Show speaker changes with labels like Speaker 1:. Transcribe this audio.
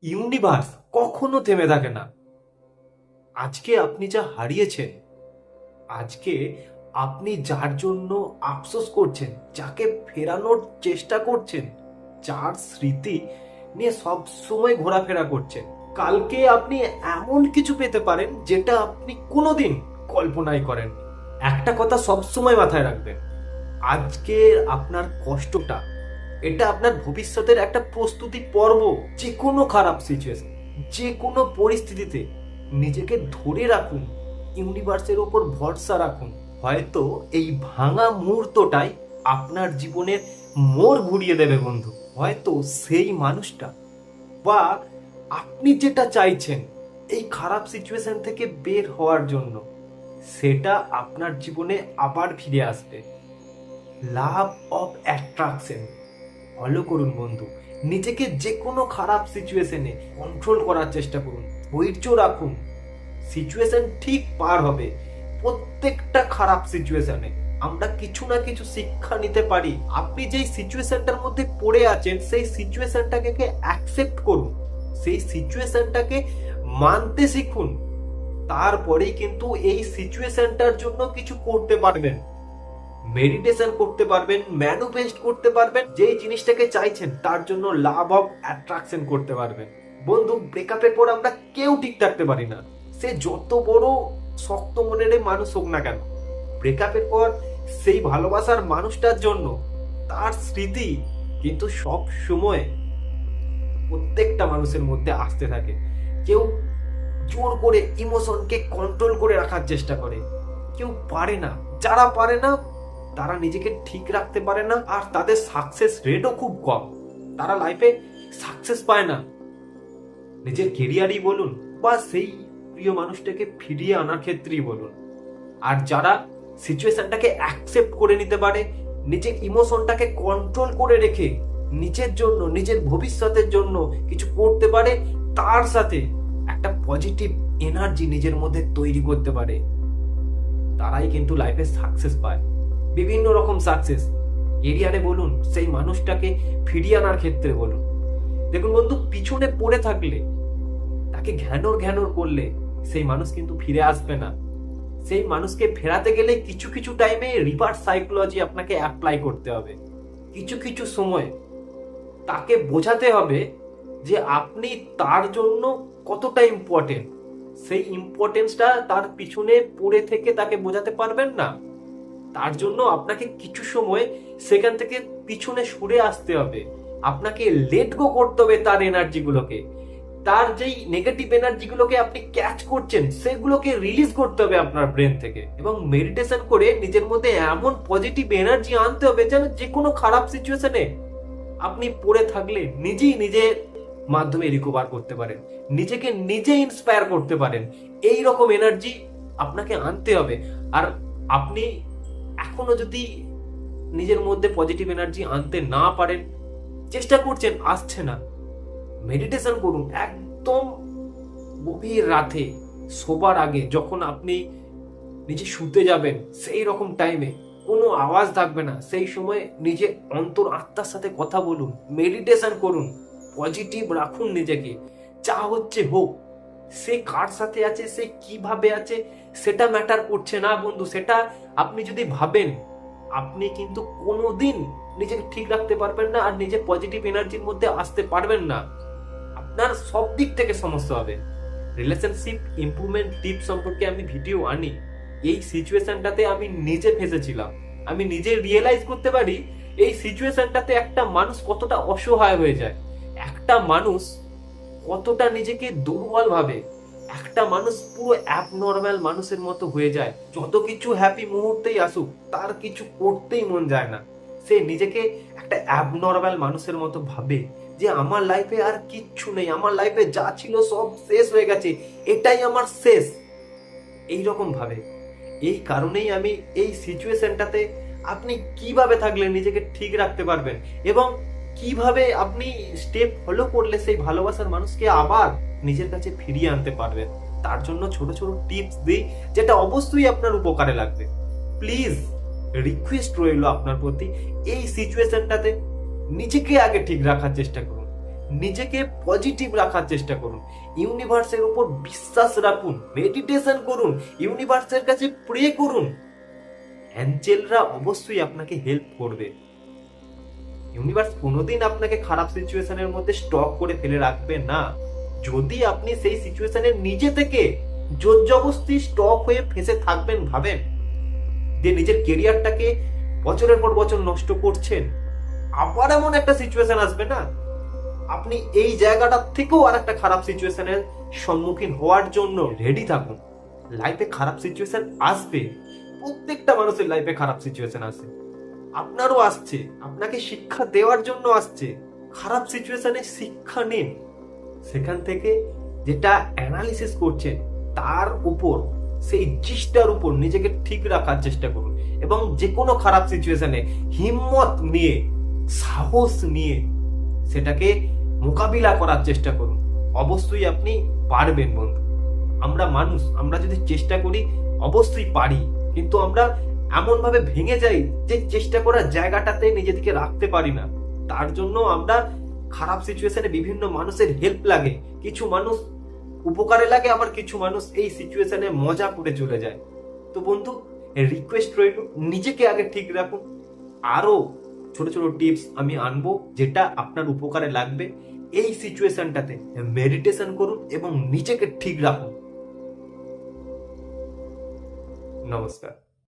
Speaker 1: Universe কখনো থেমে থাকে না। আজকে আপনি যা হারিয়েছেন, আজকে আপনি যার জন্য আফসোস করছেন, যাকে ফেরানোর চেষ্টা করছেন, যার স্মৃতি নিয়ে সব সময় ঘোরাফেরা করছেন, কালকে আপনি এমন কিছু পেতে পারেন যেটা আপনি কোনোদিন কল্পনাই করেন। একটা কথা সব সময় মাথায় রাখবেন, আজকে আপনার কষ্টটা, এটা আপনার ভবিষ্যতের একটা প্রস্তুতি পর্ব। যে কোনো খারাপ সিচুয়েশন, যে কোনো পরিস্থিতিতে নিজেকে ধরে রাখুন, ইউনিভার্সের ওপর ভরসা রাখুন। হয়তো এই ভাঙা মুহূর্তটাই আপনার জীবনের মোড় ঘুরিয়ে দেবে বন্ধু। হয়তো সেই মানুষটা বা আপনি যেটা চাইছেন এই খারাপ সিচুয়েশন থেকে বের হওয়ার জন্য, সেটা আপনার জীবনে আবার ফিরে আসবে। লাভ অফ অ্যাট্রাকশন ফলো করুন বন্ধু। নিজেকে যে কোনো খারাপ সিচুয়েশনে কন্ট্রোল করার চেষ্টা করুন, ধৈর্য রাখুন। সিচুয়েশন ঠিক পার হবে। প্রত্যেকটা খারাপ সিচুয়েশনে আমরা কিছু না কিছু শিক্ষা নিতে পারি। আপনি যেই সিচুয়েশনটার মধ্যে পড়ে আছেন, সেই সিচুয়েশনটাকে অ্যাকসেপ্ট করুন, সেই সিচুয়েশনটাকে মানতে শিখুন। তারপরেই কিন্তু এই সিচুয়েশনটার জন্য কিছু করতে পারবেন। মেডিটেশন করতে পারবেন, ম্যানিফেস্ট করতে পারবেন, যেই জিনিসটাকে চাইছেন তার জন্য লাভ অফ অ্যাট্রাকশন করতে পারবেন। বন্ধু, ব্রেকআপের পর আমরা কেউ ঠিক থাকতে পারি না, সে যত বড় শক্ত মনের মানুষ হোক না কেন। ব্রেকআপের পর সেই ভালোবাসার মানুষটার জন্য তার স্মৃতি কিন্তু সব সময় প্রত্যেকটা মানুষের মধ্যে আসতে থাকে। কেউ জোর করে ইমোশনকে কন্ট্রোল করে রাখার চেষ্টা করে, কেউ পারে না। যারা পারে না তারা নিজেকে ঠিক রাখতে পারে না, আর তাদের সাকসেস রেটও খুব কম। তারা লাইফে সাকসেস পায় না, নিজের কেরিয়ারই বলুন বা সেই প্রিয় মানুষটাকে ফিরিয়ে আনার ক্ষেত্রেই বলুন। আর যারা সিচুয়েশনটাকে অ্যাকসেপ্ট করে নিতে পারে, নিজের ইমোশনটাকে কন্ট্রোল করে রেখে নিজের জন্য, নিজের ভবিষ্যতের জন্য কিছু করতে পারে, তার সাথে একটা পজিটিভ এনার্জি নিজের মধ্যে তৈরি করতে পারে, তারাই কিন্তু লাইফে সাকসেস পায়। বিভিন্ন রকম সাকসেস, এরিয়ারে বলুন, সেই মানুষটাকে ফিরিয়ে আনার ক্ষেত্রে বলুন। দেখুন বন্ধু, পিছনে পড়ে থাকলে, তাকে ঘ্যানোর ঘ্যানোর করলে সেই মানুষ কিন্তু ফিরে আসবে না। সেই মানুষকে ফেরাতে গেলে কিছু কিছু টাইমে রিভার্স সাইকোলজি আপনাকে অ্যাপ্লাই করতে হবে। কিছু কিছু সময় তাকে বোঝাতে হবে যে আপনি তার জন্য কতটা ইম্পর্টেন্ট। সেই ইম্পর্টেন্সটা তার পিছনে পড়ে থেকে তাকে বোঝাতে পারবেন না। তার জন্য আপনাকে কিছু সময় সেখান থেকে পিছনে সরে আসতে হবে। আপনাকে লেট গো করতে হবে তার এনার্জিগুলোকে। তার যেই নেগেটিভ এনার্জিগুলোকে আপনি ক্যাচ করছেন, সেগুলোকে রিলিজ করতে হবে আপনার ব্রেন থেকে। এবং মেডিটেশন করে নিজের মধ্যে এমন পজিটিভ এনার্জি আনতে হবে যেন যে কোনো খারাপ সিচুয়েশনে আপনি পড়ে থাকলে নিজেই নিজের মাধ্যমে রিকভার করতে পারেন, নিজেকে নিজে ইন্সপায়ার করতে পারেন। এই রকম এনার্জি আপনাকে আনতে হবে। আর আপনি এখনো যদি নিজের মধ্যে পজিটিভ এনার্জি আনতে না পারেন, চেষ্টা করছেন, আসছে না, মেডিটেশন করুন। একদম গভীর রাতে শোবার আগে যখন আপনি নিজে শুতে যাবেন, সেই রকম টাইমে কোনো আওয়াজ থাকবে না, সেই সময় নিজে অন্তর আত্মার সাথে কথা বলুন, মেডিটেশন করুন, পজিটিভ রাখুন নিজেকে। যা হচ্ছে হোক, সে কার সাথে আছে, সে কিভাবে আছে, সেটা ম্যাটার করছে না বন্ধু। সেটা আপনি যদি ভাবেন, আপনি কিন্তু কোনোদিন নিজেকে ঠিক রাখতে পারবেন না, আর নিজে পজিটিভ এনার্জির মধ্যে আসতে পারবেন না। আপনার সব দিক থেকে সমস্যা হবে। রিলেশনশিপ ইমপ্রুভমেন্ট টিপস সম্পর্কে আমি ভিডিও আনি। এই সিচুয়েশনটাতে আমি নিজে ফেসেছিলাম। আমি নিজে রিয়েলাইজ করতে পারি এই সিচুয়েশনটাতে একটা মানুষ কতটা অসহায় হয়ে যায়, একটা মানুষ কতটা নিজেকে দুর্বল ভাবে, একটা মানুষ পুরো অ্যাবনর্মাল মানুষের মতো হয়ে যায়। যত কিছু হ্যাপি মুহূর্তেই আসুক, তার কিছু করতেই মন যায় না। সে নিজেকে একটা অ্যাবনর্মাল মানুষের মতো ভাবে যে আমার লাইফে আর কিচ্ছু নেই, আমার লাইফে যা ছিল সব শেষ হয়ে গেছে, এটাই আমার শেষ, এই রকম ভাবে। এই কারণেই আমি এই সিচুয়েশনটাতে আপনি কিভাবে থাকলে নিজেকে ঠিক রাখতে পারবেন এবং কিভাবে আপনি স্টেপ ফলো করলে সেই ভালোবাসার মানুষকে আবার নিজের কাছে ফিরিয়ে আনতে পারবেন, তার জন্য ছোট ছোট টিপস দিই, যেটা অবশ্যই আপনার উপকারে লাগবে। প্লিজ, রিকোয়েস্ট রইল আপনার প্রতি, এই সিচুয়েশনটাতে নিজেকে আগে ঠিক রাখার চেষ্টা করুন। নিজেকে পজিটিভ রাখার চেষ্টা করুন, ইউনিভার্সের উপর বিশ্বাস রাখুন, মেডিটেশন করুন, ইউনিভার্সের কাছে প্রে করুন। অ্যাঞ্জেলরা অবশ্যই আপনাকে হেল্প করবে। ইউনিভার্স কোনোদিন আপনাকে খারাপ সিচুয়েশনের মধ্যে স্টক করে ফেলে রাখবে না। যদি আপনি সেই সিচুয়েশনে নিজে থেকে জোর জবরদস্তি স্টক হয়ে ফেসে থাকবেন, ভাবেন যে নিজের কেরিয়ারটাকে বছরের পর বছর নষ্ট করছেন, আবার এমন একটা সিচুয়েশন আসবে না, আপনি এই জায়গাটা থেকেও আর একটা খারাপ সিচুয়েশনের সম্মুখীন হওয়ার জন্য রেডি থাকুন। লাইফে খারাপ সিচুয়েশন আসবে, প্রত্যেকটা মানুষের লাইফে খারাপ সিচুয়েশন আসে, আপনারও আসছে, আপনাকে শিক্ষা দেওয়ার জন্য আসছে। খারাপ সিচুয়েশনে শিক্ষা নিন, সেখান থেকে যেটা অ্যানালিসিস করছেন তার উপর, সেই জিনিসটার উপর নিজেকে ঠিক রাখার চেষ্টা করুন এবং যে কোনো খারাপ সিচুয়েশনে হিম্মত নিয়ে, সাহস নিয়ে সেটাকে মোকাবিলা করার চেষ্টা করুন। অবশ্যই আপনি পারবেন বন্ধু। আমরা মানুষ, আমরা যদি চেষ্টা করি অবশ্যই পারি, কিন্তু আমরা এমন ভাবে ভেঙে যাই যে চেষ্টা করার জায়গাটাতে নিজেদেরকে রাখতে পারি না। তার জন্য আমরা খারাপ সিচুয়েশনে বিভিন্ন মানুষের হেল্প লাগে, কিছু মানুষ উপকারে লাগে, আবার কিছু মানুষ এই সিচুয়েশনে মজা করে চলে যায়। তো বন্ধু, রিকোয়েস্ট রইল, নিজেকে আগে ঠিক রাখুন। আরো ছোট ছোট টিপস আমি আনবো যেটা আপনার উপকারে লাগবে। এই সিচুয়েশনটাতে মেডিটেশন করুন এবং নিজেকে ঠিক রাখুন। নমস্কার।